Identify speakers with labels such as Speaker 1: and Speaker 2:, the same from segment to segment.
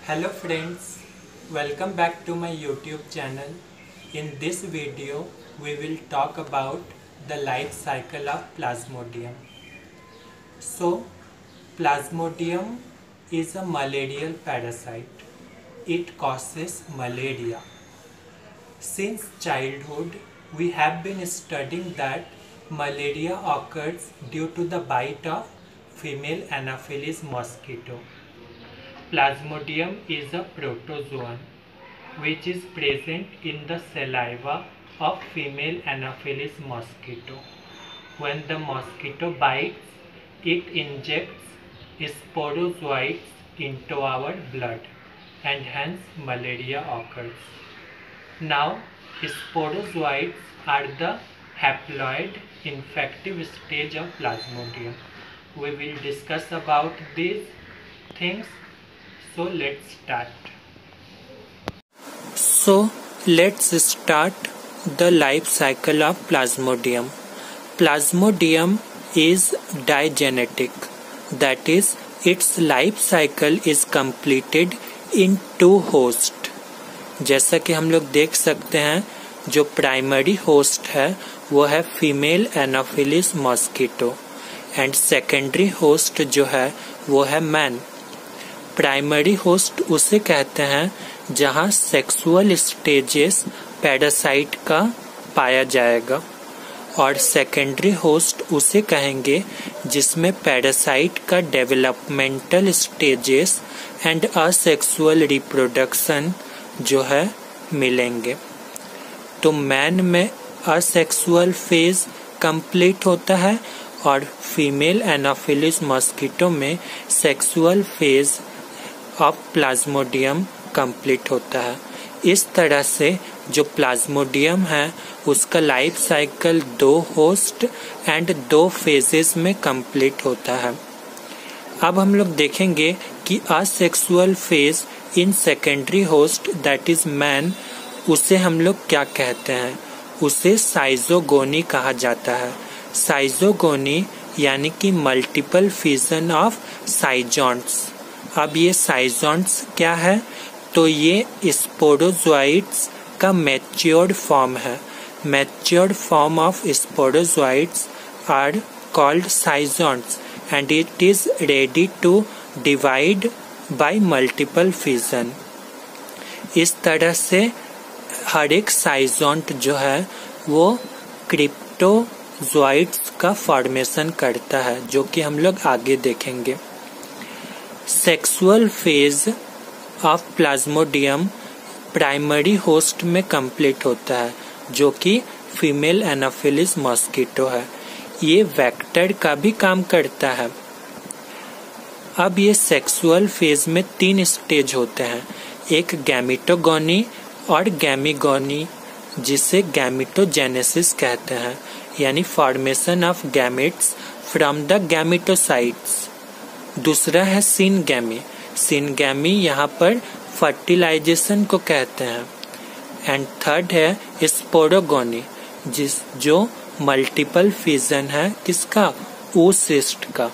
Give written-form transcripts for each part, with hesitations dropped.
Speaker 1: Hello friends, welcome back to my YouTube channel. In this video, we will talk about the life cycle of Plasmodium. So, Plasmodium is a malarial parasite. It causes malaria. Since childhood, we have been studying that malaria occurs due to the bite of female Anopheles mosquito. Plasmodium is a protozoan which is present in the saliva of female Anopheles mosquito. When the mosquito bites, it injects sporozoites into our blood and hence malaria occurs. Now, sporozoites are the haploid infective stage of Plasmodium. We will discuss about these things. So let's start. Let's start the life cycle of Plasmodium. Plasmodium is digenetic, that is, its life cycle is completed in two hosts. जैसा कि हम लोग देख सकते हैं, जो primary host है वो है female Anopheles mosquito and secondary host जो है वो है मैन. प्राइमरी होस्ट उसे कहते हैं जहां सेक्सुअल स्टेजेस पैरासाइट का पाया जाएगा और सेकेंडरी होस्ट उसे कहेंगे जिसमें पैरासाइट का developmental stages and asexual reproduction जो है मिलेंगे. तो मैन में असेक्सुअल फेज कंप्लीट होता है और फीमेल एनोफिलिस मॉस्किटो में sexual phase of Plasmodium complete होता है. इस तरह से जो प्लाज्मोडियम है उसका लाइफ साइकिल दो होस्ट एंड दो फेजेस में कंप्लीट होता है. अब हम लोग देखेंगे कि asexual phase in secondary host that is man, उसे हम लोग क्या कहते हैं. उसे साइजोगोनी कहा जाता है. साइजोगोनी यानी कि मल्टीपल फिजन ऑफ साइजोन्ट्स. अब ये साइजोन्ट्स क्या है, तो ये स्पोरोजोइट्स का मैच्योर्ड फॉर्म है. Matured form of sporozoites are called schizonts and it is ready to divide by multiple fission. इस तरह से हर एक साइजोन्ट जो है वो क्रिप्टोजोइट्स का फॉर्मेशन करता है, जो कि हम लोग आगे देखेंगे. Sexual phase of Plasmodium primary host में कंप्लीट होता है, जो कि फीमेल एनोफिलिस मॉस्किटो है. ये वेक्टर का भी काम करता है. अब ये सेक्सुअल फेज में तीन स्टेज होते हैं, एक गैमेटोगोनी और गैमीगोनी, जिसे गैमेटोजेनेसिस कहते हैं, यानी formation of gametes from the gametocytes. दूसरा है सिनगैमी. सिनगैमी यहाँ पर फर्टिलाइजेशन को कहते हैं. एंड थर्ड है स्पोरोगोनी, जो मल्टीपल फिजन है किसका, oocyst का.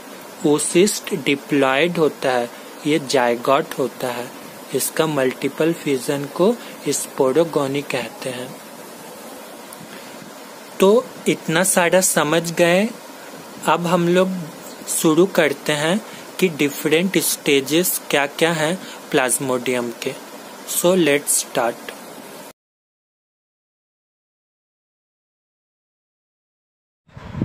Speaker 1: oocyst डिप्लॉयड होता है, ये जायगोट होता है. इसका मल्टीपल फिजन को स्पोरोगोनी कहते हैं. तो इतना सारा समझ गए. अब हम लोग शुरू करते हैं कि डिफरेंट स्टेजेस क्या क्या हैं प्लाज्मोडियम के. So let's start.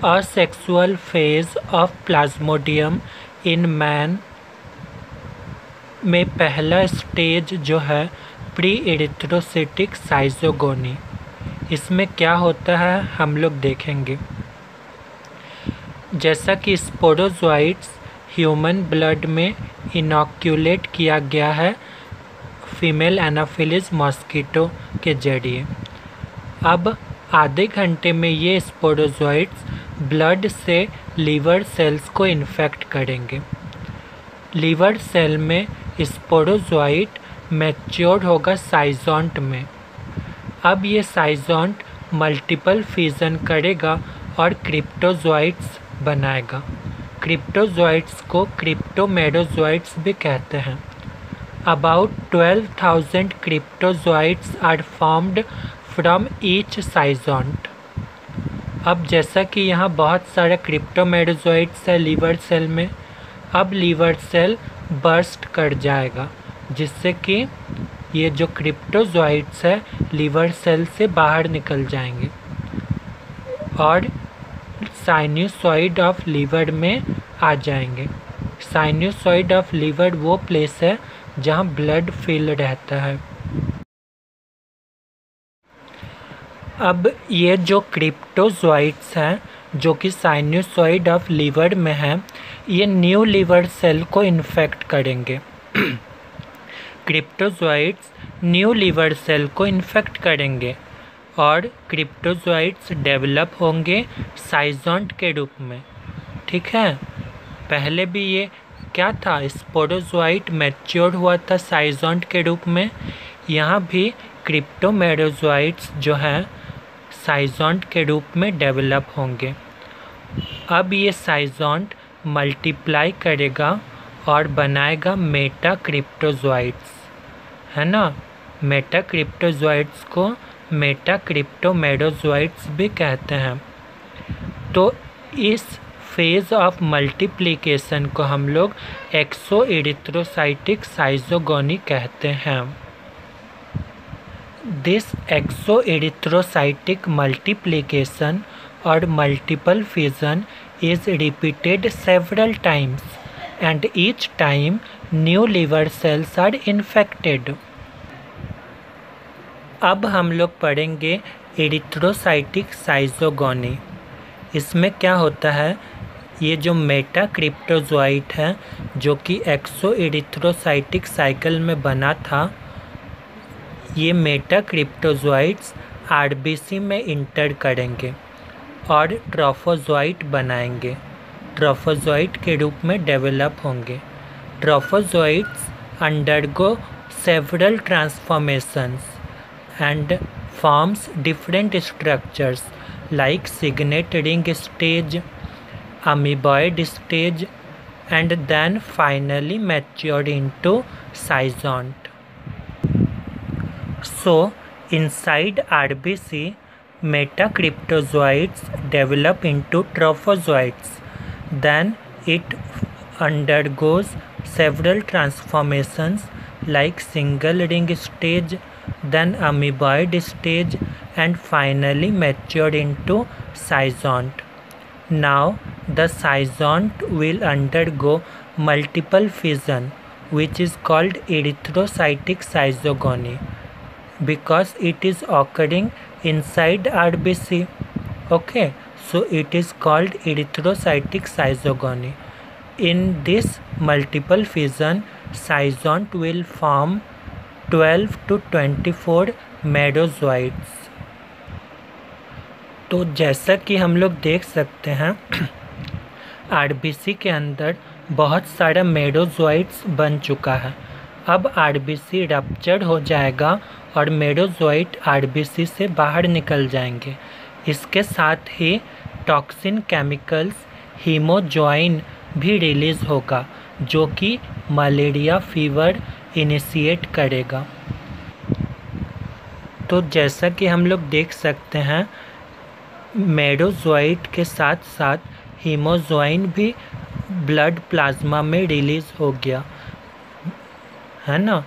Speaker 1: Asexual phase of Plasmodium in man में पहला स्टेज जो है प्री एरिथ्रोसिटिक साइजोगोनी. इसमें क्या होता है हम लोग देखेंगे. जैसा कि स्पोरोजोइट्स ह्यूमन ब्लड में इनॉक्यूलेट किया गया है फीमेल एनोफिलिस मॉस्किटो के जरिए. अब आधे घंटे में ये स्पोरोजोइट्स ब्लड से लीवर सेल्स को इन्फेक्ट करेंगे. लीवर सेल में स्पोरोजोइट मैच्योर होगा साइजोन्ट में. अब ये साइजोन्ट मल्टीपल फिजन करेगा और क्रिप्टोजोइट्स बनाएगा. क्रिप्टोजोइट्स को क्रिप्टोमेरोजोइट्स भी कहते हैं. About 12,000 cryptozoites are formed from each साइज़ोंट। अब जैसा कि यहाँ बहुत सारे क्रिप्टोमेडोजोइट्स है लीवर सेल में, अब लीवर सेल बर्स्ट कर जाएगा जिससे कि ये जो क्रिप्टोजोइट्स है लीवर सेल से बाहर निकल जाएंगे और साइनोसॉइड ऑफ लीवर में आ जाएंगे। साइनोसॉइड ऑफ लीवर वो प्लेस है जहाँ ब्लड फिल रहता है। अब ये जो क्रिप्टोजोइट्स हैं जो कि साइनोसॉइड ऑफ लीवर में है, ये न्यू लीवर सेल को इन्फेक्ट करेंगे। क्रिप्टोजोइट्स न्यू लीवर सेल को इन्फेक्ट करेंगे और क्रिप्टोजोइट्स डेवलप होंगे साइज़ोंट के रूप में। ठीक है, पहले भी ये क्या था, स्पोरोजोइट मैच्योर हुआ था साइज़ोंट के रूप में। यहाँ भी क्रिप्टोमेडोजोइट्स जो हैं साइज़ोंट के रूप में डेवलप होंगे। अब ये साइज़ोंट मल्टीप्लाई करेगा और बनाएगा मेटा क्रिप्टोजोइट्स, है ना। मेटा क्रिप्टोजोइट्स को मेटा क्रिप्टोमेडोजोइट्स भी कहते हैं। तो इस फेज ऑफ मल्टीप्लिकेशन को हम लोग एक्सोएरिथ्रोसाइटिक साइज़ोगोनी कहते हैं। दिस एक्सोएरिथ्रोसाइटिक मल्टीप्लिकेशन और multiple fission is repeated several times and each time new liver cells are infected। अब हम लोग पढ़ेंगे एरिथ्रोसाइटिक साइज़ोगोनी। इसमें क्या होता है, ये जो मेटा क्रिप्टोजोइट है जो कि एक्सोएरिथ्रोसाइटिक साइकिल में बना था, ये मेटा क्रिप्टोजोइट्स आरबीसी में इंटर करेंगे और ट्रोफोजोइट बनाएंगे, ट्रोफोजोइट के रूप में डेवलप होंगे। Trophozoites undergo several transformations and forms different structures like signet ring stage, amoeboid stage and then finally mature into saizont. So inside RBC, metacryptozoites develop into trophozoites. Then it undergoes several transformations like single ring stage, then amoeboid stage and finally mature into saizont. Now the saizont will undergo multiple fission which is called erythrocytic saizogony because it is occurring inside RBC. Okay, so it is called erythrocytic saizogony. In this multiple fission, saizont will form 12 to 24 मेडोजोइट्स। तो जैसा कि हम लोग देख सकते हैं RBC के अंदर बहुत सारा मेडोजोइट्स बन चुका है। अब आरबीसी रप्चर हो जाएगा और मेडोजोइट आरबीसी से बाहर निकल जाएंगे। इसके साथ ही टॉक्सिन केमिकल्स हीमोजोइन भी रिलीज़ होगा जो कि मलेरिया फीवर इनिशिएट करेगा। तो जैसा कि हम लोग देख सकते हैं मेडोजोइट के साथ साथ हीमोजोइन भी ब्लड प्लाज्मा में रिलीज़ हो गया, है ना।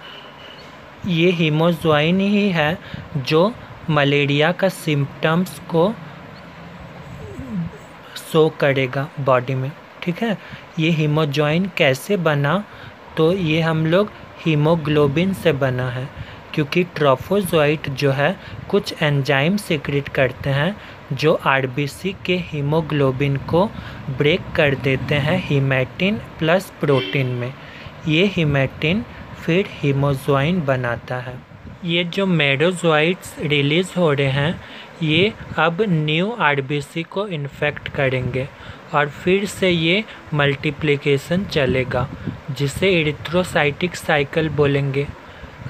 Speaker 1: ये हीमोजोइन ही है जो मलेरिया का सिम्टम्स को शो करेगा बॉडी में। ठीक है, ये हीमोजोइन कैसे बना, तो ये हम लोग हीमोग्लोबिन से बना है क्योंकि ट्रोफोजोइट जो है कुछ एंजाइम सीक्रेट करते हैं जो आरबीसी के हीमोग्लोबिन को ब्रेक कर देते हैं हीमेटिन प्लस प्रोटीन में। ये हीमेटिन फिर हीमोजोइन बनाता है। ये जो मेडोजोइट्स रिलीज़ हो रहे हैं ये अब न्यू आरबीसी को इन्फेक्ट करेंगे और फिर से ये मल्टीप्लिकेशन चलेगा जिसे एरिथ्रोसाइटिक साइकिल बोलेंगे।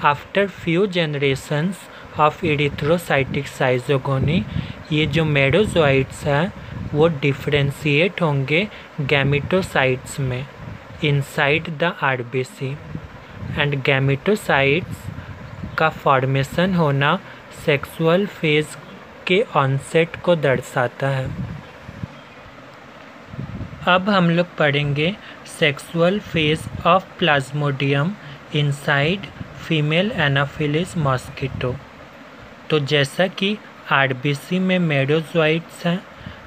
Speaker 1: After few generations of erythrocytic schizogony, ये जो मेडोजोइट्स हैं वो डिफ्रेंशिएट होंगे गैमेटोसाइट्स में inside the RBC. And gametocytes का फॉर्मेशन होना सेक्सुअल फेज के ऑनसेट को दर्शाता है। अब हम लोग पढ़ेंगे sexual phase of Plasmodium inside female Anopheles mosquito. तो जैसा कि आरबीसी में मेडोजोइट्स हैं,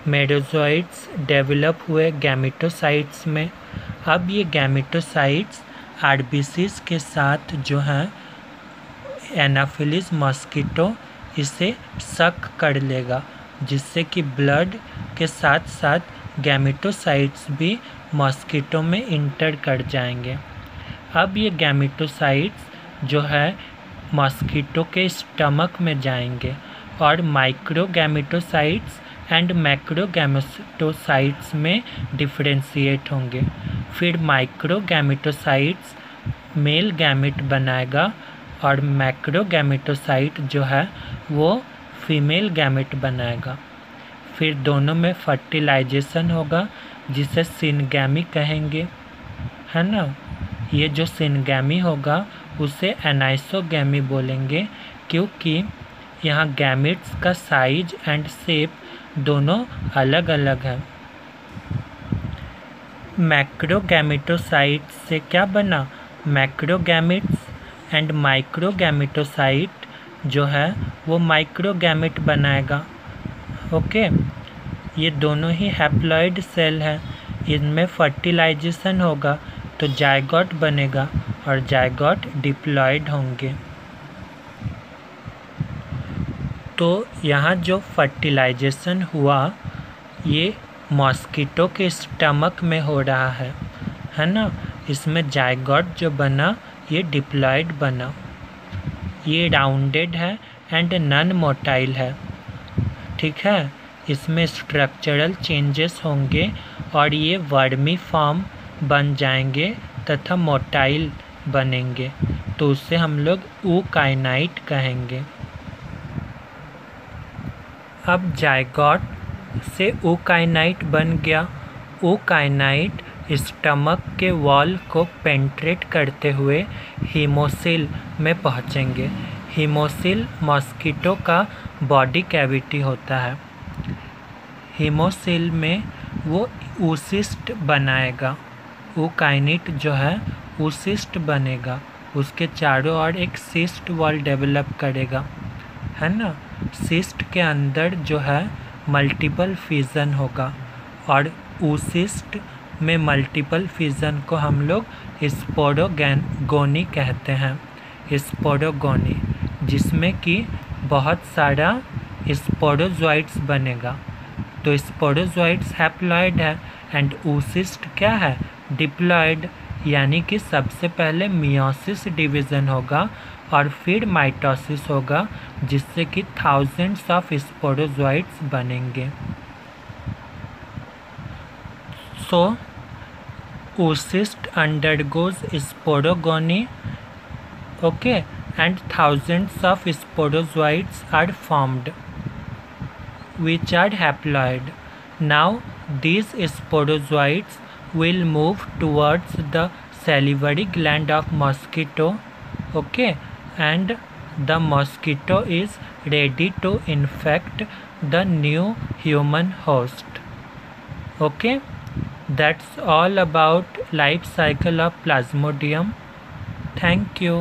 Speaker 1: मेडोजोइट्स डेवलप हुए गैमेटोसाइट्स में। अब ये गैमेटोसाइट्स आरबीसीज के साथ जो हैं एनाफिलिस मॉस्किटो इसे सक कर लेगा, जिससे कि ब्लड के साथ साथ गैमेटोसाइट्स भी मॉस्किटो में इंटर कर जाएंगे। अब ये गैमेटोसाइट्स जो है मॉस्किटो के स्टमक में जाएंगे और micro gametocytes and macro gametocytes में डिफरेंशिएट होंगे। फिर माइक्रो गैमेटोसाइट्स मेल गैमेट बनाएगा और मैक्रो गैमेटोसाइट जो है वो फीमेल गैमेट बनाएगा। फिर दोनों में फर्टिलाइजेशन होगा, जिसे सिनगैमी कहेंगे, है ना। ये जो सिनगैमी होगा उसे एनाइसोगैमी बोलेंगे, क्योंकि यहाँ गैमेट्स का साइज एंड शेप दोनों अलग अलग है। मैक्रोगैमेटोसाइट से क्या बना, मैक्रोगैमेट्स, एंड माइक्रोगैमेटोसाइट जो है वो माइक्रोगैमेट बनाएगा। ओके, ये दोनों ही हैप्लॉइड सेल है, इनमें फर्टिलाइजेशन होगा तो जायगोट बनेगा और जायगोट डिप्लॉयड होंगे। तो यहाँ जो फर्टिलाइजेशन हुआ ये मॉस्किटो के स्टमक में हो रहा है ना। इसमें जायगोट जो बना ये डिप्लॉयड बना। ये राउंडेड है एंड नॉन मोटाइल है, ठीक है। इसमें स्ट्रक्चरल चेंजेस होंगे और ये वर्मी फॉर्म बन जाएंगे तथा मोटाइल बनेंगे, तो उसे हम लोग ऊकाइनाइट कहेंगे। अब जायगोट से ऊकाइनाइट बन गया। ऊकाइनाइट स्टमक के वॉल को पेंट्रेट करते हुए हीमोसिल में पहुंचेंगे। हीमोसिल मॉस्किटो का बॉडी कैविटी होता है। हीमोसिल में वो ऊसिस्ट बनाएगा। ऊकाइनाइट जो है ऊसिस्ट बनेगा, उसके चारों ओर एक सिस्ट वॉल डेवलप करेगा, है ना। सिस्ट के अंदर जो है मल्टीपल फिजन होगा और ऊसिस्ट में मल्टीपल फिजन को हम लोग स्पोरोगोनी कहते हैं। स्पोरोगोनी, जिसमें कि बहुत सारा स्पोरोजोइट्स बनेगा। तो स्पोरोजोइट्स हैप्लॉइड है एंड ऊसिस्ट क्या है, डिप्लॉयड, यानी कि सबसे पहले मियोसिस डिवीज़न होगा और फिर माइटोसिस होगा, जिससे कि थाउजेंड्स ऑफ स्पोरोजोइट्स बनेंगे। So, oocyst undergoes sporogony, okay, and thousands of sporozoites are formed, which are haploid. Now, these sporozoites will move towards the salivary gland of mosquito, okay, and the mosquito is ready to infect the new human host, okay. That's all about life cycle of Plasmodium. Thank you.